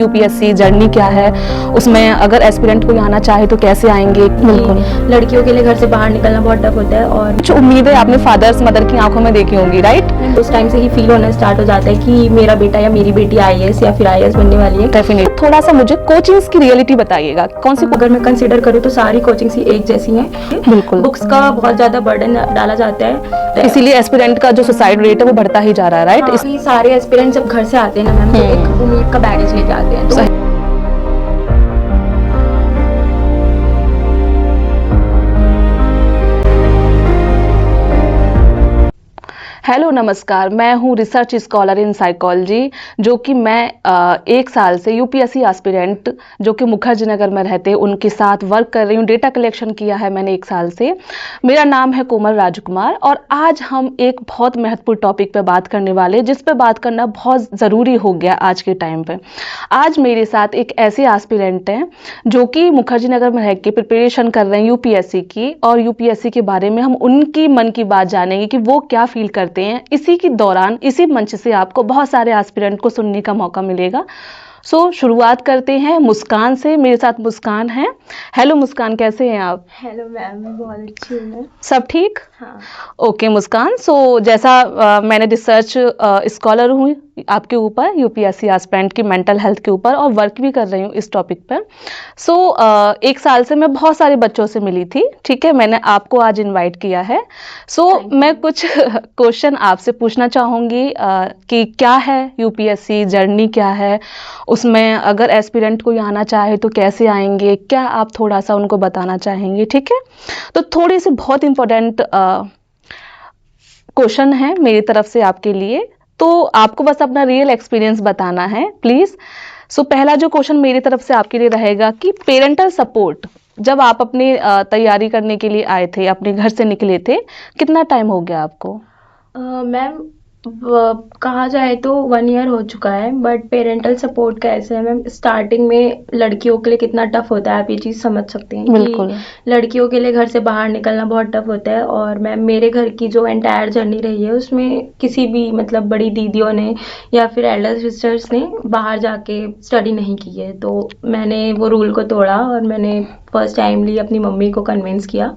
UPSC journey क्या है, उसमें अगर एस्पिरेंट कोई आना चाहे तो कैसे आएंगे। बिल्कुल, लड़कियों के लिए घर से बाहर निकलना बहुत टफ होता है और कुछ उम्मीदें आपने फादर्स मदर की आंखों में देखी होंगी, राइट। उस टाइम से ही फील होना स्टार्ट हो जाता है कि मेरा बेटा या मेरी बेटी आईएएस या फिर आईएएस बनने वाली है। डेफिनेट। थोड़ा सा मुझे कोचिंग्स की रियलिटी बताइएगा, कौन सी। अगर मैं कंसिडर करूँ तो सारी कोचिंग्स ही एक जैसी हैं। बिल्कुल, बुक्स का बहुत ज्यादा बर्डन डाला जाता है, इसीलिए एस्पिरेंट का जो सुसाइड रेट है वो बढ़ता ही जा रहा है, राइट। हाँ, सारे एस्पिरेंट जब घर से आते हैं ना मैम, तो एक उम्मीद का बैगेज लेके आते हैं। तो हेलो नमस्कार, मैं हूँ रिसर्च स्कॉलर इन साइकोलॉजी, जो कि मैं 1 साल से यूपीएससी एस्पिरेंट जो कि मुखर्जी नगर में रहते हैं उनके साथ वर्क कर रही हूँ। डेटा कलेक्शन किया है मैंने 1 साल से। मेरा नाम है कोमल राजकुमार और आज हम एक बहुत महत्वपूर्ण टॉपिक पे बात करने वाले हैं, जिस पे बात करना बहुत ज़रूरी हो गया आज के टाइम पे। आज मेरे साथ एक ऐसे एस्पिरेंट हैं जो कि मुखर्जी नगर में रह के प्रिपरेशन कर रहे हैं यूपीएससी की, और यूपीएससी के बारे में हम उनकी मन की बात जानेंगे कि वो क्या फील करते हैं। इसी के दौरान इसी मंच से आपको बहुत सारे एस्पिरेंट को सुनने का मौका मिलेगा। सो शुरुआत करते हैं मुस्कान से। मेरे साथ मुस्कान है। हेलो मुस्कान, कैसे हैं आप। हेलो मैम, मैं बहुत अच्छी हूँ। सब ठीक। हाँ। ओके मुस्कान, सो जैसा मैंने रिसर्च स्कॉलर हूँ आपके ऊपर, यूपीएससी एस्पिरेंट की मेंटल हेल्थ के ऊपर, और वर्क भी कर रही हूँ इस टॉपिक पर। सो 1 साल से मैं बहुत सारे बच्चों से मिली थी, ठीक है। मैंने आपको आज इनवाइट किया है। सो मैं कुछ क्वेश्चन आपसे पूछना चाहूँगी कि क्या है यूपीएससी जर्नी, क्या है उसमें, अगर एस्पिरेंट कोई आना चाहे तो कैसे आएंगे, क्या आप थोड़ा सा उनको बताना चाहेंगे, ठीक है। तो थोड़ी सी बहुत इंपॉर्टेंट क्वेश्चन है मेरी तरफ से आपके लिए, तो आपको बस अपना रियल एक्सपीरियंस बताना है प्लीज। सो पहला जो क्वेश्चन मेरी तरफ से आपके लिए रहेगा कि पेरेंटल सपोर्ट, जब आप अपनी तैयारी करने के लिए आए थे, अपने घर से निकले थे, कितना टाइम हो गया आपको। मैम, कहा जाए तो 1 ईयर हो चुका है, बट पेरेंटल सपोर्ट कैसे है मैम, स्टार्टिंग में लड़कियों के लिए कितना टफ होता है आप ये चीज़ समझ सकते हैं बिल्कुल। कि लड़कियों के लिए घर से बाहर निकलना बहुत टफ होता है। और मैम, मेरे घर की जो एंटायर जर्नी रही है उसमें किसी भी मतलब बड़ी दीदियों ने या फिर एल्डर सिस्टर्स ने बाहर जाके स्टडी नहीं की है, तो मैंने वो रूल को तोड़ा और मैंने फर्स्ट टाइमली अपनी मम्मी को कन्विंस किया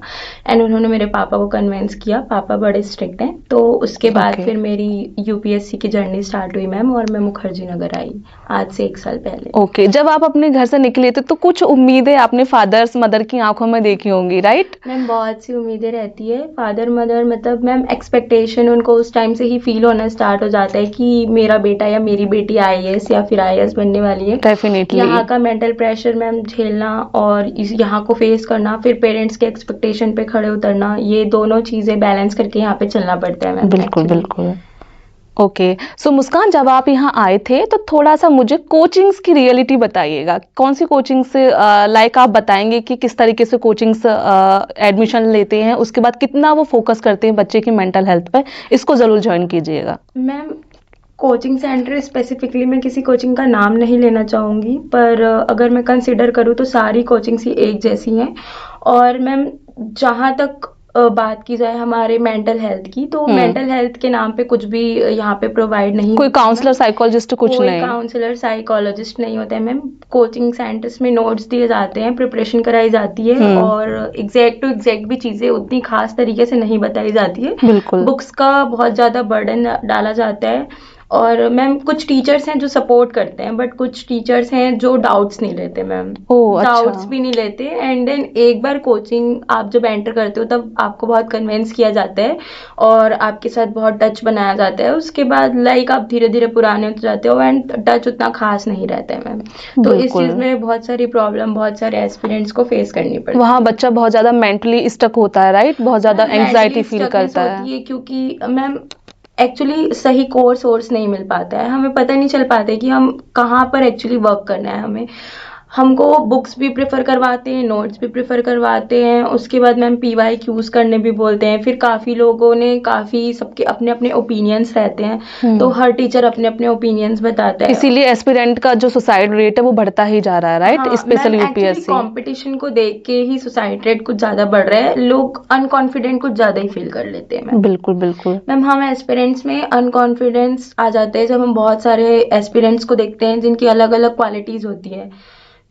एंड उन्होंने मेरे पापा को कन्विंस किया। पापा बड़े स्ट्रिक्ट हैं, तो उसके बाद फिर मेरी यूपीएससी की जर्नी स्टार्ट हुई मैम, और मैं मुखर्जी नगर आई आज से 1 साल पहले। ओके, जब आप अपने घर से निकले थे तो कुछ उम्मीदें आपने फादर्स मदर की आंखों में देखी होंगी, राइट। मैम, बहुत सी उम्मीदें रहती है। फादर मदर मतलब मैम एक्सपेक्टेशन उनको उस टाइम से ही फील होना स्टार्ट हो जाता है कि मेरा बेटा या मेरी बेटी आईएएस या फिर आईएएस बनने वाली है। डेफिनेटली। यहाँ का मेंटल प्रेशर मैम झेलना और यहाँ को फेस करना, फिर पेरेंट्स के एक्सपेक्टेशन पे खड़े उतरना, ये दोनों चीजें बैलेंस करके यहाँ पे चलना पड़ता है मैम। बिल्कुल बिल्कुल। ओके, सो मुस्कान, जब आप यहाँ आए थे तो थोड़ा सा मुझे कोचिंग्स की रियलिटी बताइएगा। कौन सी कोचिंग से लाइक आप बताएंगे कि किस तरीके से कोचिंग्स एडमिशन लेते हैं, उसके बाद कितना वो फोकस करते हैं बच्चे की मेंटल हेल्थ पे, इसको जरूर ज्वाइन कीजिएगा। मैम, कोचिंग सेंटर स्पेसिफिकली मैं किसी कोचिंग का नाम नहीं लेना चाहूँगी, पर अगर मैं कंसिडर करूँ तो सारी कोचिंग्स ही एक जैसी हैं। और मैम, जहाँ तक बात की जाए हमारे मेंटल हेल्थ की, तो मेंटल हेल्थ के नाम पे कुछ भी यहाँ पे प्रोवाइड नहीं, कोई काउंसलर साइकोलॉजिस्ट कुछ कोई नहीं, काउंसलर साइकोलॉजिस्ट नहीं होता है मैम। कोचिंग सेंटर्स में नोट्स दिए जाते हैं, प्रिपरेशन कराई जाती है, और एग्जैक्ट टू एग्जैक्ट भी चीज़ें उतनी खास तरीके से नहीं बताई जाती है। बिल्कुल। बुक्स का बहुत ज़्यादा बर्डन डाला जाता है, और मैम कुछ टीचर्स हैं जो सपोर्ट करते हैं, बट कुछ टीचर्स हैं जो डाउट्स नहीं लेते मैम। डाउट्स अच्छा। भी नहीं लेते। एंड देन एक बार कोचिंग आप जब एंटर करते हो तब आपको बहुत कन्विंस किया जाता है और आपके साथ बहुत टच बनाया जाता है। उसके बाद लाइक आप धीरे धीरे पुराने होते जाते हो एंड टच उतना खास नहीं रहता है मैम। तो इस चीज़ में बहुत सारी प्रॉब्लम बहुत सारे एस्पिरेंट्स को फेस करनी पड़ती है। वहाँ बच्चा बहुत ज़्यादा मेंटली स्टक होता है, राइट, बहुत ज़्यादा एंग्जाइटी फील करता है, क्योंकि मैम एक्चुअली सही कोर्स नहीं मिल पाता है, हमें पता नहीं चल पाता है कि हम कहाँ पर एक्चुअली वर्क करना है। हमको बुक्स भी प्रेफर करवाते हैं, नोट्स भी प्रेफर करवाते हैं। उसके बाद मैम PYQs करने भी बोलते हैं। फिर काफ़ी लोगों ने काफ़ी सबके अपने अपने ओपिनियंस रहते हैं, तो हर टीचर अपने अपने ओपिनियंस बताता है। इसीलिए एस्पिरेंट का जो सुसाइड रेट है वो बढ़ता ही जा रहा है, राइट? हाँ specially ma'am, actually UPSC. Competition को देख के ही सुसाइड रेट कुछ ज़्यादा बढ़ रहा है। लोग अनकॉन्फिडेंट कुछ ज़्यादा ही फील कर लेते हैं मैम। बिल्कुल बिल्कुल। मैम हम एस्पिरेंट्स में अनकॉन्फिडेंस आ जाते हैं जब हम बहुत सारे एस्पिरेंट्स को देखते हैं जिनकी अलग अलग क्वालिटीज़ होती है।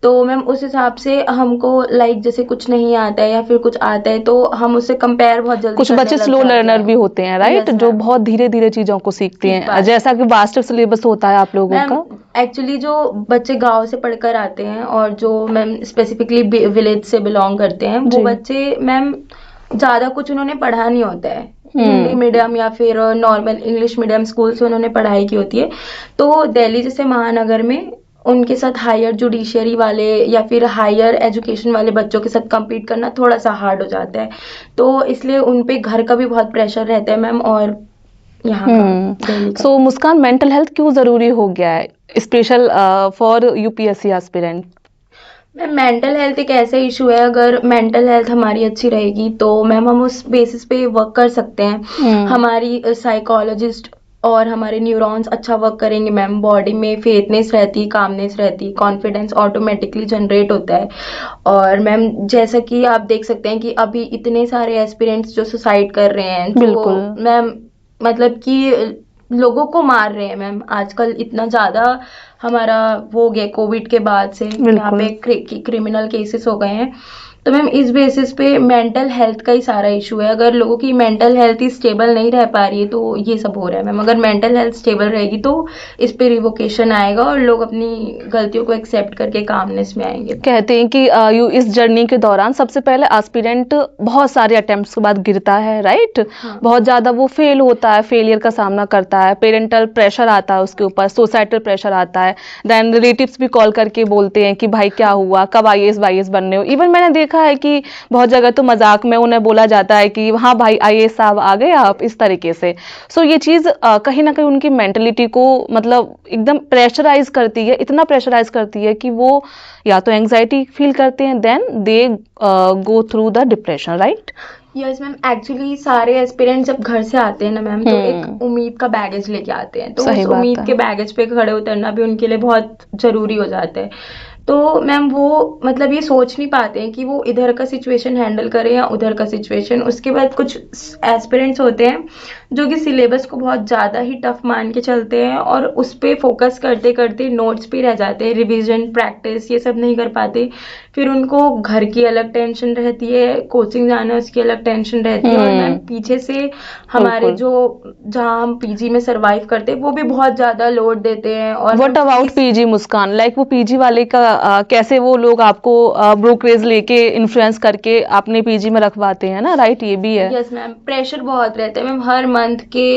तो मैम उस हिसाब से हमको लाइक जैसे कुछ नहीं आता है या फिर कुछ आता है तो हम उससे कंपेयर बहुत जल्दी कुछ करने बच्चे लग स्लो जाते लर्नर हैं। भी होते हैं, राइट? Yes, जो ma'am. बहुत धीरे धीरे चीजों को सीखते ठीक हैं, बात। जैसा कि वास्ट सिलेबस होता है आप लोगों का। मैम एक्चुअली जो बच्चे गांव से पढ़कर आते हैं और जो मैम स्पेसिफिकली विलेज से बिलोंग करते हैं, वो जी। बच्चे मैम ज़्यादा कुछ उन्होंने पढ़ा नहीं होता है। हिंदी मीडियम या फिर नॉर्मल इंग्लिश मीडियम स्कूल से उन्होंने पढ़ाई की होती है। तो दिल्ली जैसे महानगर में उनके साथ हायर जुडिशरी वाले या फिर हायर एजुकेशन वाले बच्चों के साथ compete करना थोड़ा सा हार्ड हो जाता है। तो इसलिए उन पे घर का भी बहुत प्रेशर रहता है मैम, और यहाँ का दिल्ली का। सो मुस्कान, मेंटल हेल्थ क्यों जरूरी हो गया है special for UPSC aspirant? Ma'am mental health एक ऐसा इशू है, अगर मेंटल हेल्थ हमारी अच्छी रहेगी तो मैम हम उस बेसिस पे वर्क कर सकते हैं। हमारी साइकोलॉजिस्ट और हमारे न्यूरॉन्स अच्छा वर्क करेंगे मैम, बॉडी में फेथनेस रहती, कामनेस रहती, कॉन्फिडेंस ऑटोमेटिकली जनरेट होता है। और मैम जैसा कि आप देख सकते हैं कि अभी इतने सारे एस्पिरेंट्स जो सुसाइड कर रहे हैं, जो बिल्कुल। मैम मतलब कि लोगों को मार रहे हैं मैम। आजकल इतना ज़्यादा हमारा वो हो गया कोविड के बाद से, यहाँ पे क्रिमिनल केसेस हो गए हैं। तो मैम इस बेसिस पे मेंटल हेल्थ का ही सारा इशू है। अगर लोगों की मेंटल हेल्थ ही स्टेबल नहीं रह पा रही है तो ये सब हो रहा है मैम। अगर मेंटल हेल्थ स्टेबल रहेगी तो इस पे रिवोकेशन आएगा और लोग अपनी गलतियों को एक्सेप्ट करके कामनेस में आएंगे। कहते हैं कि इस जर्नी के दौरान सबसे पहले एस्पिरेंट बहुत सारे अटेम्प्ट्स के बाद गिरता है, राइट? हाँ। बहुत ज्यादा वो फेल होता है, फेलियर का सामना करता है, पेरेंटल प्रेशर आता है उसके ऊपर, सोसाइटल प्रेशर आता है, देन रिलेटिव्स भी कॉल करके बोलते हैं कि भाई क्या हुआ, कब आईएएस वाईएएस बनने हो। इवन मैंने देखा है कि बहुत जगह तो मजाक में उन्हें बोला जाता है कि हाँ भाई आईएएस साहब आ गए आप, इस तरीके से। सो ये चीज कहीं ना कहीं उनकी मेंटलिटी को मतलब एकदम प्रेशराइज करती है, इतना प्रेशराइज करती है कि वो या तो एंजाइटी फील करते हैं, then they go through the depression, right? Yes ma'am, actually सारे एस्पिरेंट्स जब घर से आते हैं ना मैम, तो एक उम्मीद का बैगेज लेके आते हैं। तो सही उस बात उम्मीद है। के बैगेज पे खड़े उतरना भी उनके लिए बहुत जरूरी हो जाता है। तो मैम वो मतलब ये सोच नहीं पाते हैं कि वो इधर का सिचुएशन हैंडल करें या उधर का सिचुएशन। उसके बाद कुछ एस्पिरेंट्स होते हैं जो कि सिलेबस को बहुत ज़्यादा ही टफ मान के चलते हैं और उस पे फोकस करते करते नोट्स पे रह जाते हैं, रिवीजन प्रैक्टिस ये सब नहीं कर पाते। फिर उनको घर की अलग टेंशन रहती है, कोचिंग जाना उसकी अलग टेंशन रहती है, और मैम पीछे से हमारे जो जहाँ हम पीजी में सरवाइव करते हैं वो भी बहुत ज़्यादा लोड देते हैं। और what about PG Muskan? Like वो पीजी वाले का कैसे वो लोग आपको ब्रोकरेज लेके इन्फ्लुएंस करके अपने पीजी में रखवाते हैं ना, राइट? ये भी है। यस मैम, प्रेशर बहुत रहता है मैम। हर मंथ के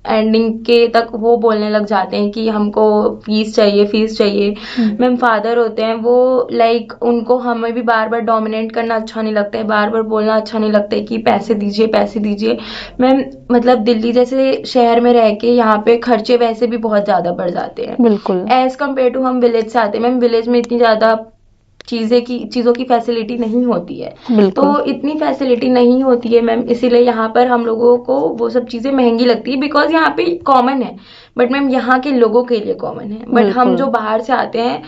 एंडिंग के तक वो बोलने लग जाते हैं कि हमको फीस चाहिए, फीस चाहिए। मैम फादर होते हैं वो लाइक उनको हमें भी बार बार डोमिनेट करना अच्छा नहीं लगता है, बार बार बोलना अच्छा नहीं लगता है कि पैसे दीजिए, पैसे दीजिए। मैम मतलब दिल्ली जैसे शहर में रह के यहाँ पे खर्चे वैसे भी बहुत ज़्यादा बढ़ जाते हैं बिल्कुल। एज कम्पेयर टू हम विलेज से आते हैं। मैम विलेज में इतनी ज़्यादा चीज़ों की फैसिलिटी नहीं होती है, तो इतनी फैसिलिटी नहीं होती है मैम, इसीलिए यहाँ पर हम लोगों को वो सब चीज़ें महंगी लगती है बिकॉज यहाँ पे कॉमन है। बट मैम यहाँ के लोगों के लिए कॉमन है, बट हम जो बाहर से आते हैं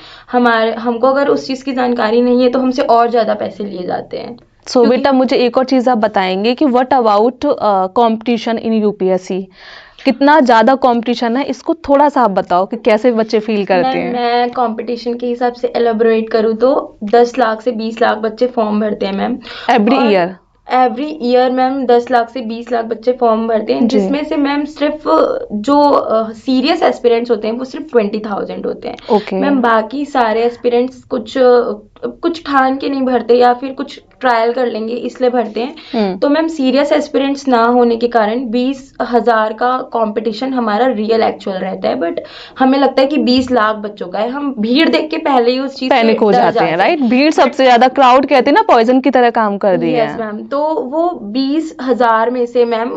हमको अगर उस चीज़ की जानकारी नहीं है तो हमसे और ज़्यादा पैसे लिए जाते हैं। सो बेटा मुझे एक और चीज आप बताएंगे कि what about competition in UPSC? कितना ज्यादा कंपटीशन है, इसको थोड़ा सा आप बताओ कि कैसे बच्चे फील करते हैं। मैं कंपटीशन के हिसाब से एलेबोरेट करूँ तो 10 लाख से 20 लाख बच्चे फॉर्म भरते हैं ma'am every year ma'am. 10 lakh से 20 लाख बच्चे फॉर्म भरते हैं, जिसमें से मैम सिर्फ जो सीरियस एस्पिरेंट्स होते हैं वो सिर्फ 20,000 होते हैं मैम। बाकी सारे एस्पिरेंट्स कुछ ठान के नहीं भरते या फिर कुछ ट्रायल कर लेंगे इसलिए भरते हैं। तो मैम सीरियस एस्पिरेंट्स ना होने के कारण 20,000 का कंपटीशन हमारा रियल एक्चुअल रहता है, बट हमें लगता है कि 20 लाख बच्चों का है। हम भीड़ देख के पहले ही उस चीज से पैनिक हो जाते हैं, राइट? भीड़ सबसे ज्यादा, क्राउड कहते हैं ना, पॉइजन की तरह काम कर रही है। यस मैम, तो वो 20,000 में से मैम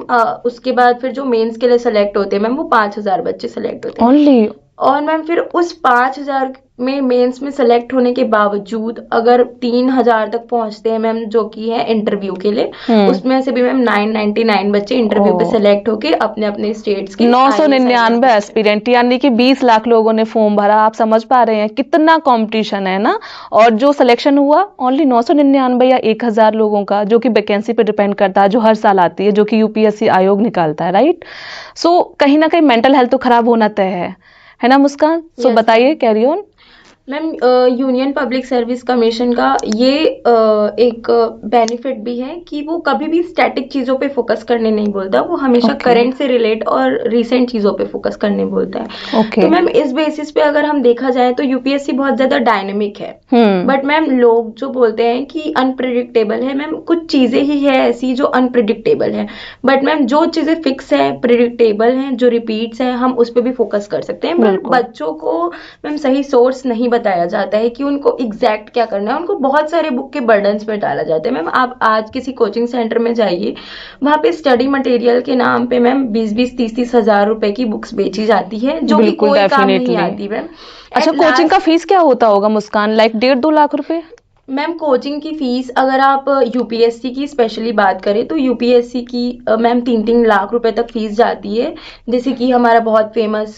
उसके बाद फिर जो मेंस के लिए सेलेक्ट होते हैं मैम वो 5,000 बच्चे सेलेक्ट होते हैं ओनली। और मैम फिर उस 5,000 में मेंस में सेलेक्ट होने के बावजूद अगर 3,000 तक पहुंचते हैं मैम, जो कि है इंटरव्यू के लिए, उसमें से भी मैम 999 बच्चे इंटरव्यू पे ओह। सेलेक्ट होके अपने अपने स्टेट्स के 999 एस्पिरेंट, यानी कि 20 लाख लोगों ने फॉर्म भरा। आप समझ पा रहे हैं कितना कंपटीशन है ना। और जो सिलेक्शन हुआ ओनली 999 या 1000 लोगों का, जो कि वैकेंसी पे डिपेंड करता है, जो हर साल आती है, जो कि यूपीएससी आयोग निकालता है, राइट। सो कहीं ना कहीं मेंटल हेल्थ तो खराब होना तय है ना मुस्कान। सो Yes, बताइए, ma'am. Carry on. Ma'am union public service commission का ये एक बेनिफिट भी है कि वो कभी भी स्टैटिक चीज़ों पे फोकस करने नहीं बोलता, वो हमेशा ओके करंट से रिलेट और रिसेंट चीज़ों पे फोकस करने बोलता है। ओके। तो मैम इस बेसिस पे अगर हम देखा जाए तो यूपीएससी बहुत ज़्यादा डायनेमिक है। हम्म। बट मैम लोग जो बोलते हैं कि अनप्रिडिक्टेबल है, मैम कुछ चीज़ें ही है ऐसी जो अनप्रिडिक्टेबल है। बट मैम जो चीज़ें फिक्स है, प्रिडिक्टेबल हैं, जो रिपीट्स हैं, हम उस पर भी फोकस कर सकते हैं। बट बिल्कुल बच्चों को मैम सही सोर्स नहीं बताया जाता है कि उनको एग्जैक्ट क्या करना है। उनको बहुत सारे बुक के बर्डन्स में डाला जाता है। मैम आप आज किसी कोचिंग सेंटर में जाइए, वहाँ पे स्टडी मटेरियल के नाम पे मैम 20-20, 30-30 हजार रुपए की बुक्स बेची जाती है, जो कि बिल्कुल कोई काम नहीं डेफिनेटली। आती मैम। अच्छा, एट कोचिंग का लास्ट फीस क्या होता होगा मुस्कान, लाइक 1.5-2 लाख रुपए? मैम कोचिंग की फीस अगर आप यूपीएससी की स्पेशली बात करें तो यूपीएससी की मैम 3-3 लाख रुपए तक फीस जाती है। जैसे कि हमारा बहुत फेमस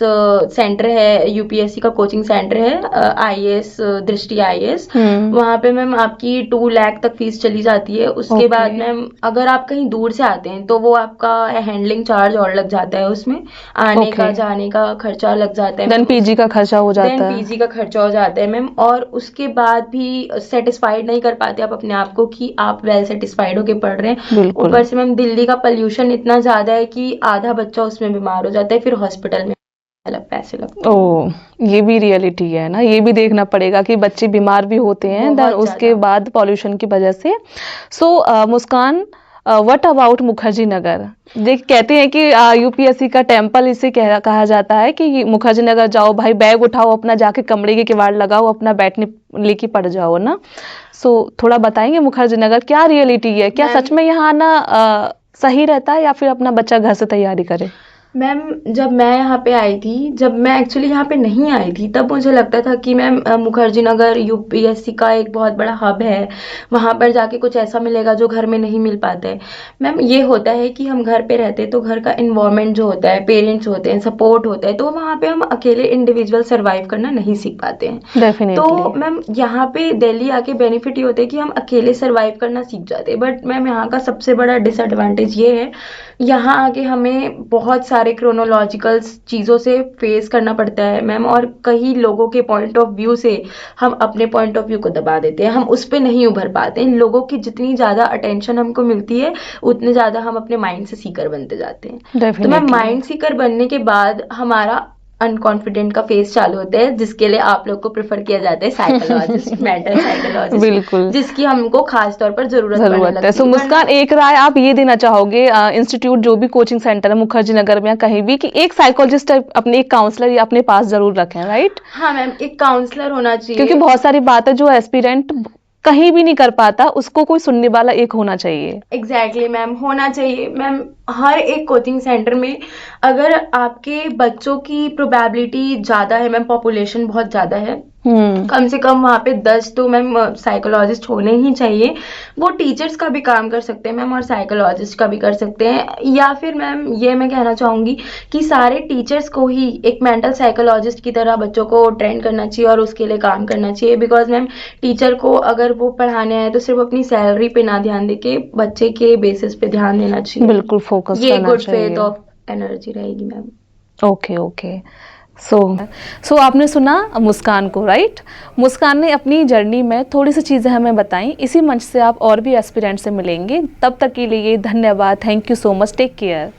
सेंटर है, यूपीएससी का कोचिंग सेंटर है, आईएएस दृष्टि आईएएस। वहाँ पे मैम आपकी 2 लाख तक फीस चली जाती है। उसके बाद ओके। मैम अगर आप कहीं दूर से आते हैं तो वो आपका हैंडलिंग चार्ज और लग जाता है, उसमें आने ओके। का जाने का खर्चा लग जाता है देन मैम। पीजी का खर्चा हो देन जाता है। पीजी का खर्चा हो जाता है मैम। और उसके बाद भी सेटिस्फाइड नहीं कर पाते आप अपने आप को कि आप वेल सेटिस्फाइड होके पढ़ रहे हैं। बिल्कुल। ऊपर से मैम दिल्ली का पोल्यूशन इतना ज्यादा है कि आधा बच्चा उसमें बीमार हो जाता है, फिर हॉस्पिटल में अलग पैसे लगते हैं। ओ, ये भी रियलिटी है ना, ये भी देखना पड़ेगा कि बच्चे बीमार भी होते हैं देन बहुत उसके ज्यादा। बाद पॉल्यूशन की वजह से। सो मुस्कान, व्हाट अबाउट मुखर्जी नगर? देख, कहते हैं कि यूपीएससी का टेम्पल इसे कहा जाता है कि मुखर्जी नगर जाओ भाई, बैग उठाओ अपना, जाके कमरे के किवाड़ लगाओ, अपना बैठने लेके पड़ जाओ ना। सो थोड़ा बताएंगे मुखर्जी नगर क्या रियलिटी है? क्या मैम सच में यहाँ आना सही रहता है, या फिर अपना बच्चा घर से तैयारी करे? मैम जब मैं यहाँ पे आई थी, जब मैं एक्चुअली यहाँ पे नहीं आई थी, तब मुझे लगता था कि मैम मुखर्जी नगर यूपीएससी का एक बहुत बड़ा हब है, वहाँ पर जाके कुछ ऐसा मिलेगा जो घर में नहीं मिल पाता है। मैम ये होता है कि हम घर पे रहते हैं तो घर का इन्वायरमेंट जो होता है, पेरेंट्स होते हैं, सपोर्ट होता है, तो वहाँ पे हम अकेले इंडिविजुअल सर्वाइव करना नहीं सीख पाते हैं। डेफिनेटली। तो मैम यहाँ पे दिल्ली आके बेनिफिट ये होता है कि हम अकेले सर्वाइव करना सीख जाते हैं। बट मैम यहाँ का सबसे बड़ा डिसएडवांटेज ये है, यहाँ आके हमें बहुत सारे क्रोनोलॉजिकल चीज़ों से फेस करना पड़ता है मैम। और कई लोगों के पॉइंट ऑफ व्यू से हम अपने पॉइंट ऑफ व्यू को दबा देते हैं, हम उस पर नहीं उभर पाते हैं। लोगों की जितनी ज़्यादा अटेंशन हमको मिलती है, उतने ज़्यादा हम अपने माइंड से सीकर बनते जाते हैं। तो मैम डेफिनेटली। माइंड सीकर बनने के बाद हमारा अनकॉन्फिडेंट का फेस चालू होता है, जिसके लिए आप लोग को प्रेफर किया जाता है साइकोलॉजिस्ट, मेंटल साइकोलॉजिस्ट, बिल्कुल जिसकी हमको खास तौर पर जरूरत पड़ने जरूरत है। लगती सो है। वरना मुस्कान, एक राय आप ये देना चाहोगे इंस्टीट्यूट, जो भी कोचिंग सेंटर है मुखर्जी नगर में या कहीं भी, कि एक साइकोलॉजिस्ट अपने, एक काउंसलर या अपने पास जरूर रखें, राइट? हाँ मैम, एक काउंसलर होना क्योंकि चाहिए। बहुत सारी बातें जो एस्पिरेंट कहीं भी नहीं कर पाता, उसको कोई सुनने वाला एक होना चाहिए। एग्जैक्टली मैम, होना चाहिए मैम। हर एक कोचिंग सेंटर में अगर आपके बच्चों की प्रोबेबिलिटी ज़्यादा है मैम, पॉपुलेशन बहुत ज़्यादा है, कम से कम वहाँ पे 10 तो मैम साइकोलॉजिस्ट होने ही चाहिए। वो टीचर्स का भी काम कर सकते हैं मैम और साइकोलॉजिस्ट का भी कर सकते हैं। या फिर मैम ये मैं कहना चाहूँगी कि सारे टीचर्स को ही एक मेंटल साइकोलॉजिस्ट की तरह बच्चों को ट्रेन करना चाहिए और उसके लिए काम करना चाहिए। बिकॉज मैम टीचर को अगर वो पढ़ाने आए तो सिर्फ अपनी सैलरी पे ना ध्यान दे के बच्चे के बेसिस पे ध्यान देना चाहिए। बिल्कुल फोकस ये करना गुड फेथ चाहिए। ऑफ एनर्जी रहेगी मैम। Okay okay. सो आपने सुना मुस्कान को, राइट? मुस्कान ने अपनी जर्नी में थोड़ी सी चीज़ें हमें बताई। इसी मंच से आप और भी एस्पिरेंट से मिलेंगे। तब तक के लिए धन्यवाद। Thank you so much. Take care.